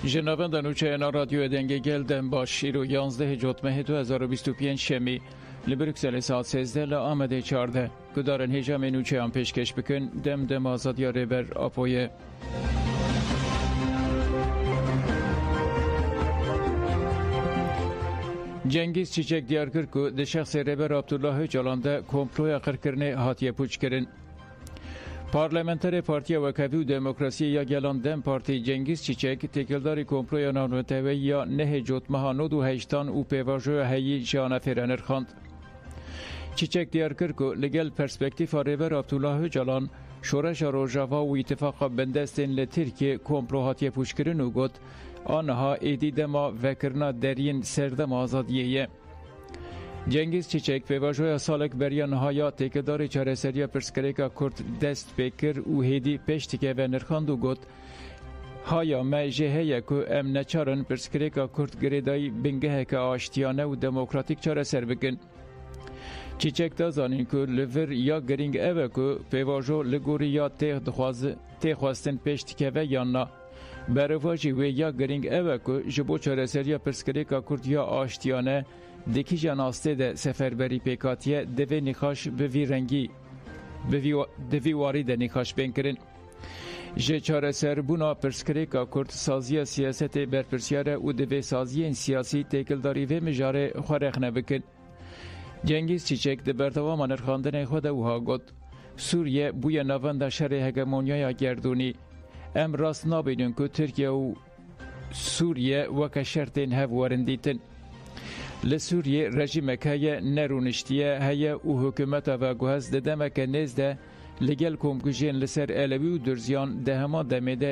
جنابند نوچه اینا رادیو دنگه گلدن با شیرو 11 جوتمه 2025 شمی لبرکسل ساعت 13 لآمده 14 گدارن هجام نوچه هم پیشکش بکن دم آزادی ریبر آپویه. جنگیز چیچک دیار کرد که ده شخص ریبر عبدالله جلان ده کمپلوی قرکرنه هاتیه پوچ کرن. پارلمانتر پارتی وکوی و دموکراسی یا گلان دم پارتی جنگیز چیچک تکلداری کمپلوی نانوتوی یا نه جوتمها 98 و پیواجوی هایی جان فرانر خاند. چیچک دیار کرد که لگل پرسپکتیف ریبر عبدالله جلان شورش روجاوا و اتفاق بندستین لترکیه کمپلو هاتیه پوچ کرن و گفت آنها ایدیدما وکرنا درین سردم آزادیه. جنگیز چیچک پیواجوی سالک بریا نهایا تکداری چاره سریا پرسکریکا کرد دست بکر و هیدی پشتکه و نرخاند و گفت هایا ما جهه که ام نچارن پرسکریکا کرد گریدای بنگه که آشتیانه و دموکراتیک چاره سر بکن. چیچک دازانین که لور یا گرینگ اوه که پیواجو لگوری یا تخواستن پشتکه و یا نه. برواجی و یا گرینگ اوه که جبو چاره سریا پرسکریکا کرد یا آشتیانه دکی جناسته ده سفربری پیکاتیه دوی نخاش بوی رنگی دوی واری ده نخاش بین کرن. جه چاره سربونا پرسکریکا کرد سازی سیاست برپرسیاره و دوی سازی سیاسی تکلداری و مجاره خورخ نبکن. جنگیز چیچک ده بردوام نرخاندن خود اوها گد سوریه بوی نوند شر هگمونیای گردونی ام راست نابینون که ترکیه و سوریه وکا شرطین هفوارندیتن. لسوریه رژیمک هیا نرونشتیه هیا و حکومت و گوهز ددمک نزده لگل کمکوژین لسر علوی و درزیان ده هما دمیده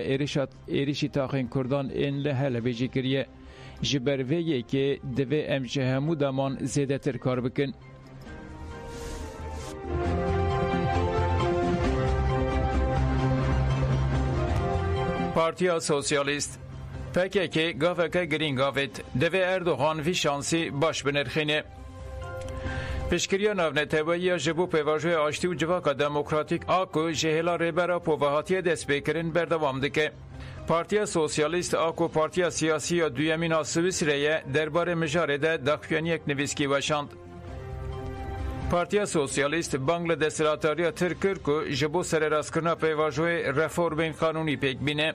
ایریشی تاخین کردان این لحل بیجی کریه جبرویه که دوی امچه همو دامان زیده تر کار بکن. پارتیا سوسیالیست PKK گافکه گرین گافت دوی اردوغان وی شانسی باش بنرخینه. پشکریا نونتوایی جبو پیواجوی آشتی و جواکا دموکراتیک آکو جهلا ریبرا پووهاتی دست بکرین بردوام دکه. پارتیا سوسیالیست آکو پارتیا سیاسی یا دویمینا سویسریه درباره مجاره ده داخویانیک نویسکی وشاند. پارتیا سوسیالیست بانگل دستراتاریا ترکر که جبو سر راسکرنا پیواجوی رفورم قانونی پیک بینه.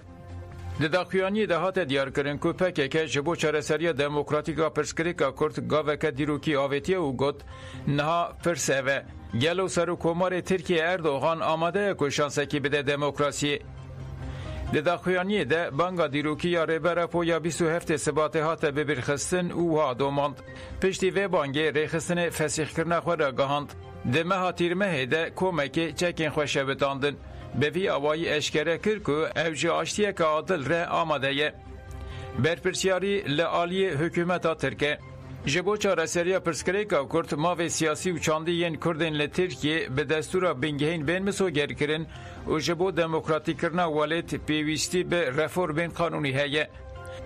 داخویانی دهات دیار کرن که PKK جبو چاره سریا دموکراتیکا پرسکریکا کرد گاوکه دیروکی آویتیه و گد نها پرسوه گلو سر و کمار ترکیه اردوغان آماده که شانسکی بده دموکراسی. داخویانی ده بانگا دیروکی یا ریبره پو یا 27 سباته هات ببرخستن او ها دوماند. پشتی و بانگی ریخستن فسیخ کرنا خود را گهاند. دمه ها تیرمه ده کومکی چکین خوشه بتاندن. به وی آوایی اشکره کرد که اوجه آشتیه که عادل ره آمده یه. برپرسیاری لعالی حکومت ترکه. جبو چاره سریا پرسکریکا کرد ماوی سیاسی و چاندی ین کردین لترکیه به دستور بینگهین بین مسو گر کرن و جبو دموکراتی کرنا والد پیویستی به رفورم قانونی هیه.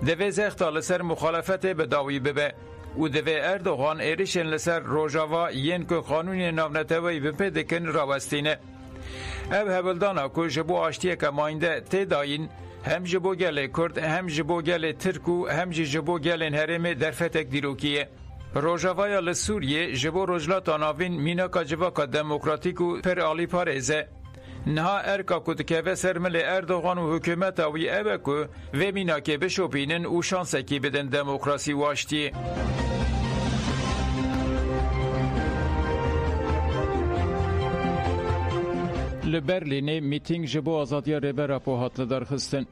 دوی زختا لسر مخالفت به داوی ببه. و دوی اردوغان ایریشن لسر روژاوا ین که قانونی نونتوی بپدکن راوستینه. او هبلدانا که جبو آشتیه که ماینده تیداین هم جبو گل کرد هم جبو گل ترکو هم جبو گل هرم درفتک دیروکیه. روژاوای لسوریه جبو رجلات آناوین میناکا جواکا دموکراتیکو پر آلی پارزه. نها ارکا کدکه سرمل اردوغان و حکومت آوی اوه که و میناکه بشوپینن و شانسکی بدن دموکراسی واشتیه. لبرلینه میتینگ جبو آزادی ریبر پو هات لدرخستن.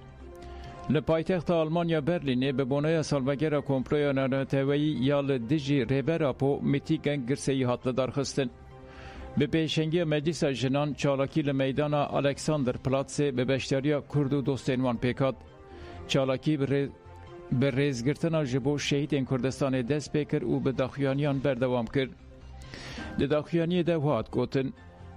لپایتخت آلمانیا برلینه به بنای سالمگر کمپلوی نانوتوایی یا لدیجی ریبر پو میتینگ گرسی هات لدرخستن. به پیشنگی مجلس جنان چالاکی لمیدان الکساندر پلاتس به بشتریا کرد و دوستینوان پیکاد. چالاکی به ریزگرتنا جبو شهید کردستان دست بکر و به داخویانیان بردوام کرد. داخویانی دوهات گوتن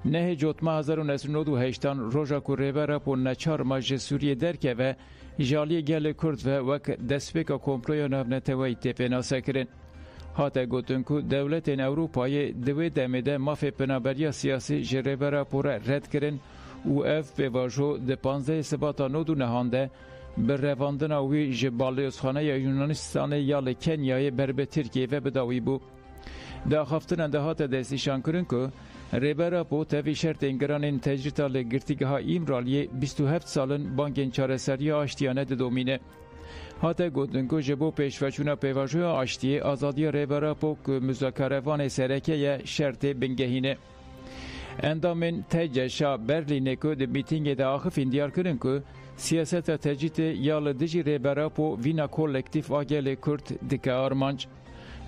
نه جوتما 1998 روژا کو ریبر پو نچار ماج سوریه درکه و جالی گل کرد و وک دستپیکا کمپلوی نونتوایی تپناسه کرن. هاته گوتن که دولت اروپای دوی دمیده مافی پنابریا سیاسی جریبر پو رد کرن و اف به واجو ده 15 سباتا نودو نهانده به رواندنا وی جبالیوسخانه یونانستان یا لکنیای بر ترکیه و بداوی بو. دا خفتن اندهات دستیشان کرن که ریبرا پو تاوی شرط انگران تجریتا لگرتیگه ها ایمرالی 27 سالن بانکین چارسری آشتیانه دومینه. هاته گوتنگو جبو پیشوچونا پیواجوی آشتی آزادی ریبرا پو که مذاکروان سرکه شرط بنگهینه. اندامین تجشا برلینه که ده میتینگ ده آخفین دیار کرن که سیاست تجریت یال دجی ریبرا پو وینا کولکتیف آگل کرد دکه آرمانج.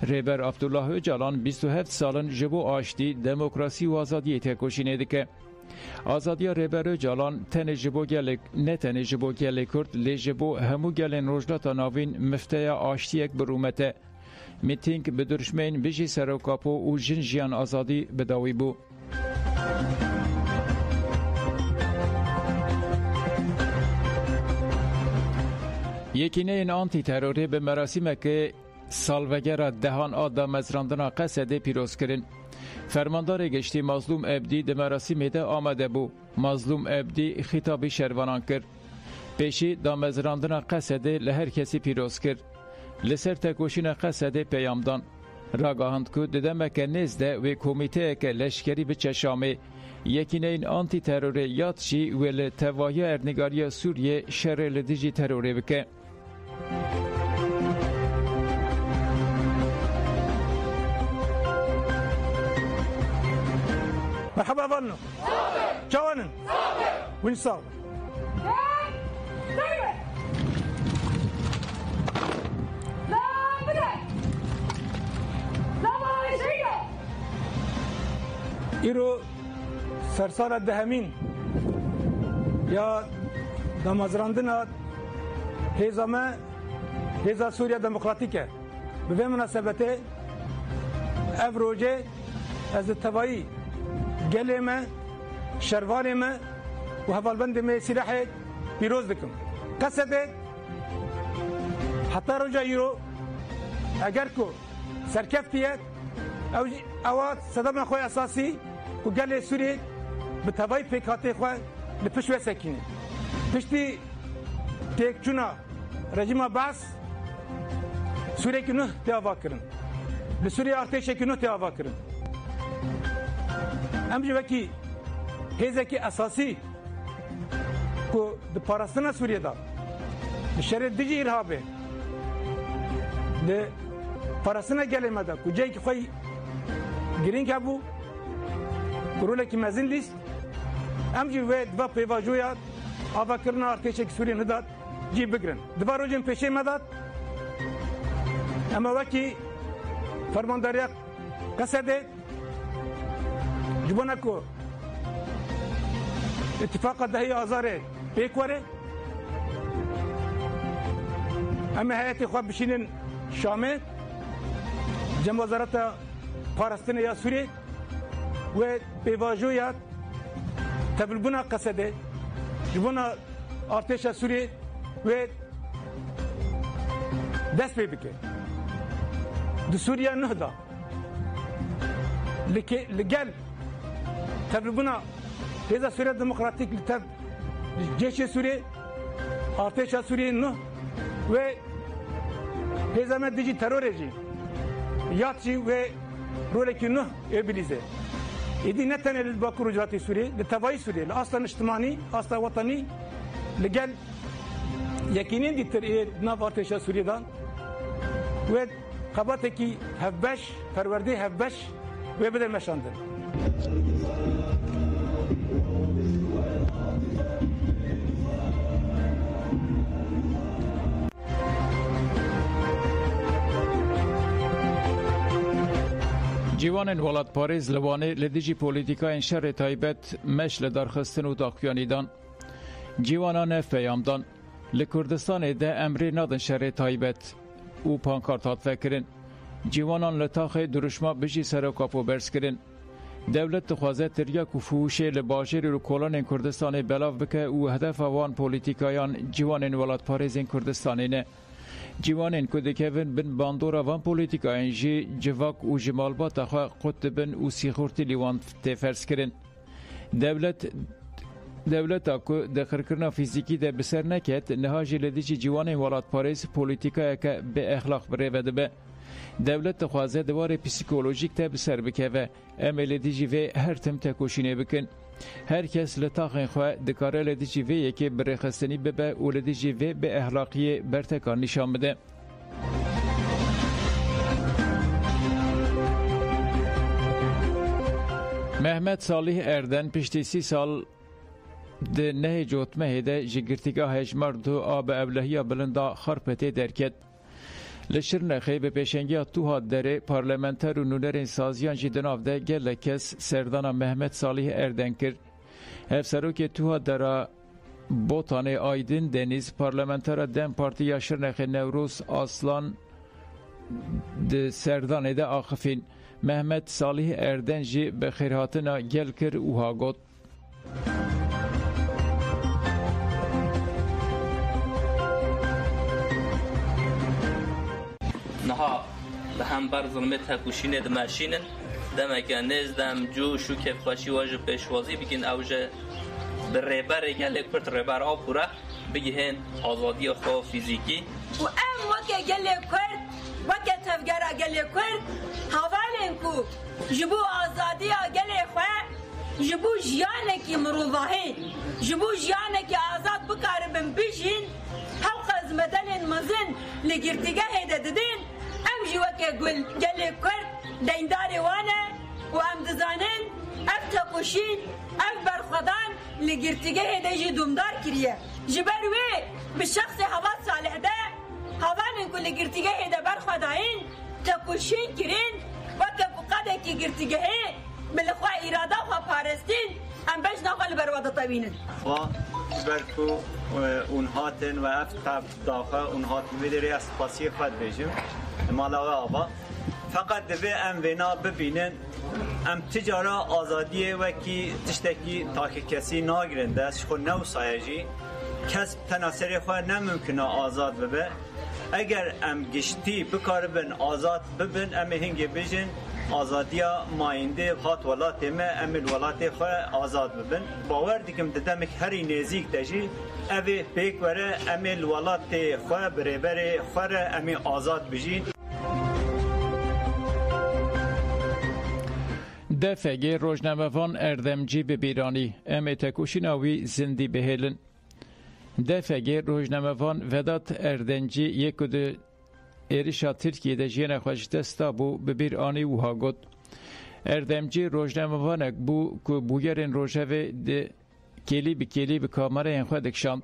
ریبر عبدالله öcalan 27 سالن جبو آشتی دموکراسی و آزادی تکوشینه دکه. آزادی ریبر öcalan تن جبو گل نه تن جبو گل کرد لی جبو همو گلن روجلات ناوین مفته آشتی یک برومته. میتینگ به درشمین بجی سروکاپو و جنجیان آزادی بداوی بو. یکینه این آنتی تروری به مراسم که سالوگر دهان آدم از راندنا قصد پیروز کرن. فرماندار گشتی مظلوم ابدی ده مراسم ده آمده بو. مظلوم ابدی خطابی شروانان کرد. پیشی دام از راندنا قصد لهر کسی پیروز کرد. لسر تکوشین قصد پیامدان. راگاهند که ددمک نزده و کمیته که لشکری به چشامه یکینه این آنتی تروری یاد شی و لتوایی ارنگاری سوریه شر لدیجی تروری بکه. مرحبا ظنوا جوانن وين صار ایرو سرسال الدهمين يا دمازراندنا هيزا سوريا ديمقراطيكه به مناسبته افروجه از التوایی گلمه شروانمه و هوالبندمه سلاح پیروز دکم قصده حتی رجا ایرو اگر کو سرکفتیت اوات صدام خوی اساسی و گل سوری به توای پیکاتی خواه لپشوه سکینه پشتی تیک چونا رژیم باس سوری که نه تیاوا کرن لسوری ارتش که نه تیاوا کرن امجی وکی هیزه که اساسی که ده پارستان سوریه دا ده شرط دیجی ارهابه ده پارستان گلمه دا که جایی که خواهی گرینگ هبو کرونه که مزین لیست امجی و دوا پیواجویات آوا کرنا ارتشه که سوریه نداد جی بگرن دوا روجن پیشه مداد اما وکی فرمانداری قصده جبنا کو اتفاق دهی آزاره پیکوره اما هیئت خواب بشینن شامه جمع وزارت پارستان یا سوریه و پیواجویات تبلبنا قصده جبنا ارتش سوریه و دست پی بکه دو سوریه نهدا لگل تبلبنا هذا سوريا ديمقراطيك لتب جيش سوريا ارتش سوريا نو و هذا ما ديجي تروريجي ياتشي و رولك نو ابليزه يدي نتن للباكور جراتي سوريا لتباي سوريا اصلا اجتماعي اصلا وطني لقال يقينين دي ترئيه ناف ارتش سوريا دان و قباتكي هفبش پروردي هفبش و بدل مشاندن جوانن ولات پاریز لوانه لدیجی پولیتیکا این شر تایبت مشل درخستن و داقیانیدان. جوانان فیامدان لکردستان ده امری نادن شر تایبت او پانکارتات فکرین. جوانان لطاق درشما بجی سرکاپو برس کرن. دولت تخوازه تریاک و فوشه لباجر و کلان کردستان بلاف بکه و هدف وان پولیتیکایان جوانن ولات پاریز این کردستانی نه. جوانین که دکوین بن باندورا وان پولیتیکایان جی جواک و جمالبات خواه قطبن و سیخورتی لیوان تفرس کرن. دولت دولت که دخرکرنا فیزیکی ده بسر نکت نهاجی لدیجی جوان ولات پاریس پولیتیکا که به اخلاق بره و دبه دولت خوازه دوار پسیکولوژیک ته بسر بکه و امل دیجی و هر تم تکوشینه بکن هر کس لطاقین خواه دکاره لدیجی و یکی برخستنی ببه و لدیجی و به اخلاقی برتکان نشان بده محمد صالح اردن پشتی 30 سال ده نه جوتمه ده جگرتیگاه هجمردو آب ابلهی بلندا خرپته درکت لشرنخی به پیشنگی توها دره پارلمانتر و نونر سازیان جدناف ده گل کس سردان محمد صالح اردن کرد افسرو که توها دره بوتان آیدین دنیز پارلمانتر دم پارتی شرنخ نوروز آسلان ده سردان ده آخفین محمد صالح اردن جی به خیرهاتنا گل کر اوها گوت نها لهم بر ظلمت هکوشینه دماشینن دمکانیز دم جو شو که خوشی واجب پیشوازی بگین اوجه به ریبر گل کرد ریبر آپورا بگیهن آزادی خو فیزیکی و ام وکه گل کرد وکه تفگره گل کرد حوالین کو جبو آزادی گل خو جبو جیانه کی مروضاهی جبو جیانه کی آزاد بکاره بم بیشین حلق از مدن مزن لگرتگه هیده ددین ام جوکه گل کرد دینداری وانه و ام دزانن اف تقوشین اف برخدان لگرتگه هیده جی دومدار کریه جبروی به شخص هوا صالح ده هوانن که لگرتگه هیده برخداین تقوشین کرین وکه فقده کی گرتگه هی بلخواه ایراده و پارستین ام بش نقل برواده طوینن برکو اونهاتن و افتاب داخل اونهاتن میداری از پاسی خود بیشم مالاوه آبا فقط دوی ام وینا ببینن ام تجاره آزادیه و کی تشتکی تاکی کسی ناگرنده است خود نو سایجی کس تناصری خود نممکنه آزاد ببه اگر ام گشتی بکاربن آزاد ببن ام هنگی بیشن آزادیا ماینده هات ولات ما امل ولات خو آزاد ببن باور دیگم ددمک هری نزیک دجی اوی پیک وره امل ولات خو برابر خور امی آزاد بجین دفعه روزنامه‌وان اردمجی به بیرانی ام تکوشیناوی زندی بهلن دفعه روزنامه‌وان ودات اردنجی یکود ایرشا ترکیه جیان خوش دستا بو ببیر آنی وها گد اردمجی روزنامه‌وانک بو که بویرین روژوه ده کلی به کامره این خود اکشاند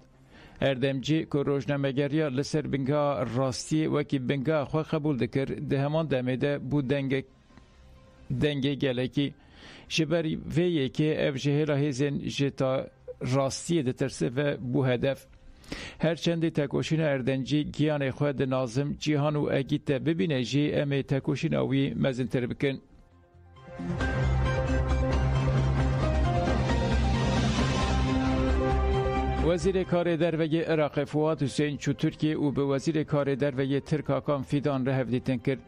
اردمجی که روزنامه‌گریا لسر بنگاه راستی وکی بنگاه خود قبول دکر ده همان دمیده بو دنگه گلکی جبری ویه که اف جهلا هیزن جتا راستی ده ترسه و بو هدف هرچند تکوشین اردنجی گیان خود نازم جیهان و اگیت ببینه جی امی تکوشین اوی مزنتر بکن وزیر کار دروی عراق فواد حسین چو ترکیه او به وزیر کار دروی ترکاکان فیدان را هفدیتن کرد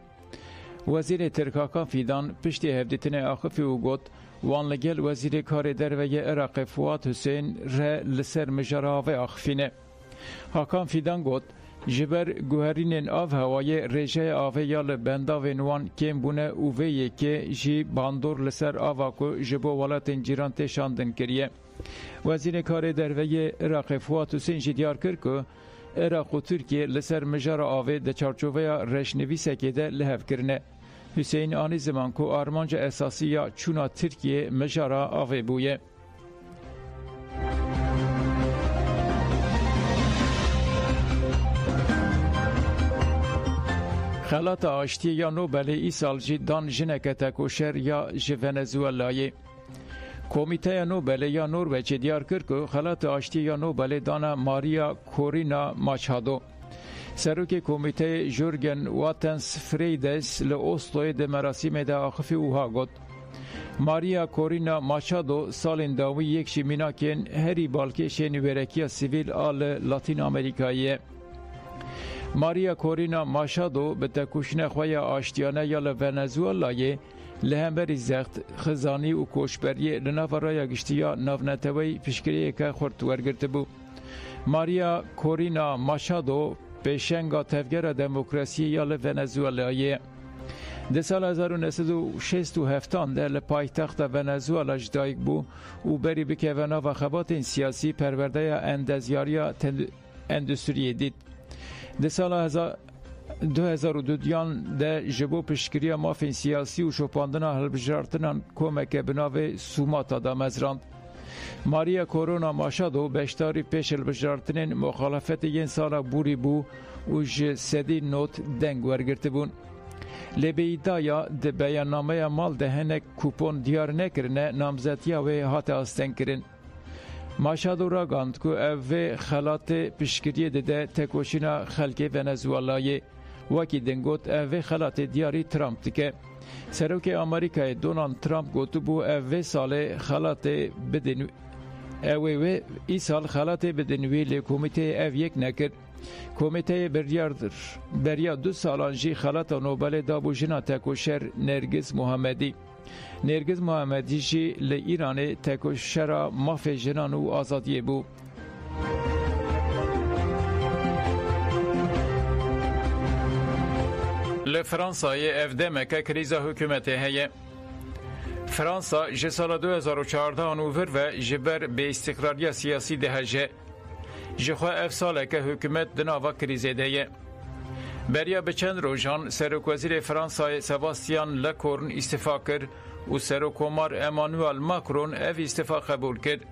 وزیر ترکاکان فیدان پشتی هفدیتن آخفی او گوت وان لگل وزیر کار دروی عراق فواد حسین را لسر مجراوه آخفینه هاکان فیدان گوت جبر گوهرین آف هوای رژه آوه یال بندا و نوان کم بونه اوه که جی باندور لسر آوا کو جبو ولات جیران تشاندن کریه وزیر کار دروی عراق فواد حسین جی دیار کرد که عراق و ترکیه لسر مجار آوه ده چارچوه رشنوی سکیده لحف کرنه حسین آنی زمان کو آرمانج اساسی یا چونا ترکیه مجارا آوه بویه خلات آشتی یا نوبل ای سال جی دان جنک تکوشر یا ونزوئلای کمیته نوبل یا نروژ دیار کرد که خلات آشتی یا نوبل دانا ماریا کورینا ماچادو سروک کمیته جورگن واتنس فریدس لئوستوی ده مراسم ده آخفی اوها گد ماریا کورینا ماچادو سالین داوی یک شیمیناکن هری بالکش نویرکی سیویل آل لاتین امریکاییه ماریا کورینا ماشادو به تکوشن خوی آشتیانه یا ونزوئلای لهمبری زخت خزانی و کوشبری لناورای گشتیا نافنتوی پشکریه که خورد ورگرت بو. ماریا کورینا ماشادو پیشنگا تفگر دموکراسی یا ونزوئلایه. در سال 1967 در پایتخت ونزوئلا جدایک بو و بری بکونا و خبات سیاسی پرورده اندزیاریا اندستری دید. در سال 2002 ده جبو پشکریا مافین سیاسی و شپاندنا هلبجارتنان کمک بناو سوماتا دا مزراند. ماریا کورونا ماشادو بشتاری پیش هلبجارتنین مخالفت ین سالا بوری بو و جسدی نوت دنگ ورگرت بون. لبیدایا ده بیاننامه مال ده هنک کوپون دیار نکرنه نامزدیا و هات آستن کرن. ماشادو را گاند که اوه خلات پشکریه ده تکوشینا خلک ونزوئلای وکی دنگوت اوه خلات دیاری ترامپ دکه. سروک امریکای دونالد ترامپ گوتو بو اوه سال خلات بدن اوه ای سال خلات بدنوی لکومیته او یک نکرد. کمیته بریا 2 سالانجی خلات نوبل دابو جنا تکوشر نرگز محمدی. نرگز محمدی جی لایران تکوشر مافی جنان و آزادی بو. لفرانسای افدمک کریزا حکومت هیه. فرانسا جسال 2014 نوور و جبر به استقراری سیاسی دهجه. جخوا افساله که حکومت دناوا کریزه دیه. بریا به چند روزان سروک وزیر فرانسای سباستیان لکورن استعفا کرد و سروکومار امانوئل ماکرون اف استعفا قبول کرد.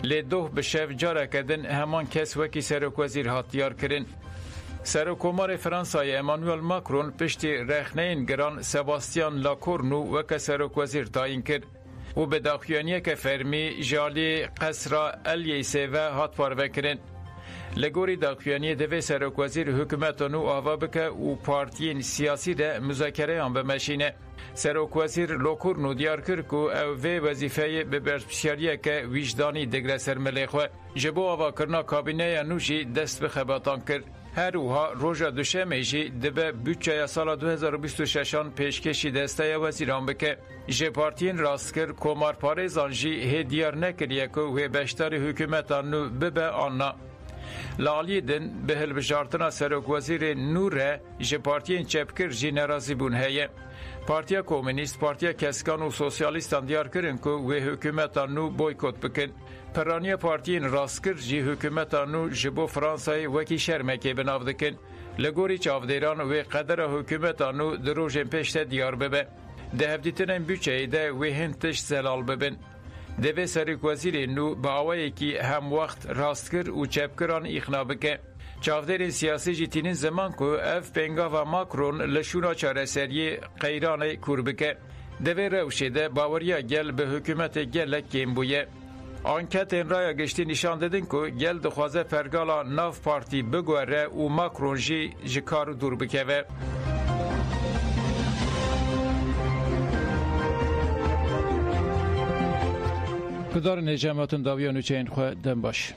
لیدوه به شف جاره کردن همان کس وکی سروک وزیر هاتیار کرن. سروکومار فرانسای امانوئل ماکرون پشتی رخنین گران سباستیان لکورنو وک سروک وزیر تعیین کرد. و به داخیانی که فرمی جالی قصر الیسه و هات پارو کرن. لگوری داخیانی دوی سروک وزیر حکومتانو آوا بکه و پارتیین سیاسی ده مذاکره هم بمشینه. سروک وزیر لوکورنو دیار کرد که او وی وظیفه به برپشیاریه که ویجدانی دگره سرمله خواه. جبو آوا کرنا کابینه نوشی دست به خباتان کرد. هر اوها روژا دوشمه جی دبه بودجه سال 2026 پیشکشی دسته وزیران بکه. جه پارتین راست کرد کمار پارزان جی هدیار نکریه که وی بشتر حکومتانو ببه آننا. لالی دن به هلبجارتنا سروک وزیر نوره جه پارتین چپکر جی نرازی بون هیه. پارتیا کومونیست پارتیا کسکان و سوسیالیستان دیار کرن که وی حکومتانو بویکوت بکن. پرانی پارتین راستکر جی حکومتانو جبو فرانسای وکی شرمکی بناو دکن. لگوری چاودیران وی قدر حکومتانو دروژن پیشت دیار ببه. ده هفدیتنن بچه ده وی هنتش زلال ببن. دوی سروک وزیر نو با آوایی که هم وقت راستکر و چپکران اخنا بکه. چاودرین سیاسی جیتینین زمان که اف پنگا و ماکرون لشونا چاره سری قیران کور بکه. دوی روشیده باوریا گل به حکومت گل کم بویه. آنکت این رای گشتی نشان دادن که گل دخوازه پرگالا ناف پارتی بگوره و ماکرون جی کارو دور بکوه. پدار نجامتون داویانو چین خواه دن باش.